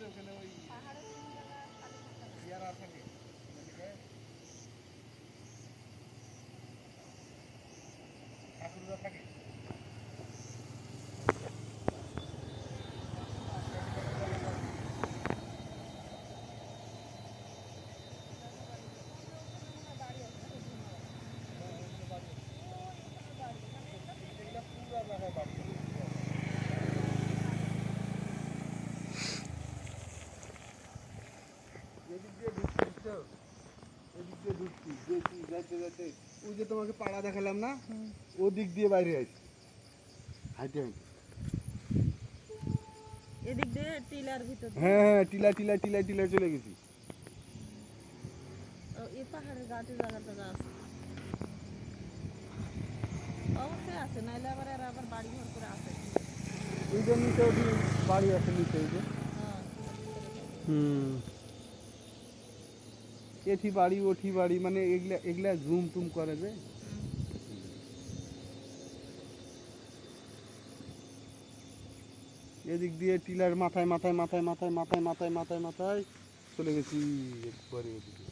ওখানে ওই ইয়ারা থাকে ঠাকুররা থাকে। ওই যে তোমাকে পাড়া দেখালাম না, ও দিক দিয়ে বাইরে আসি হাইটে হাইটে। এদিক দিয়ে টিলার ভিতর। হ্যাঁ হ্যাঁ, টিলা টিলা টিলা টিলা চলে গেছি। এই পাহাড়ের গাছে জায়গাটা আছে, অবশ্যই আছে, নাইলে আবার এরা আবার বাড়ি ঘর করে আসে। ওই যে নিচে ওঠি বাড়ি আছে নিচে ওই যে। এঠি বাড়ি ওঠি বাড়ি মানে এগুলা এগুলা জুম টুম করে যে। এদিক দিয়ে টিলার মাথায় মাথায় মাথায় মাথায় মাথায় মাথায় মাথায় মাথায় চলে গেছি একবারে ওদিকে।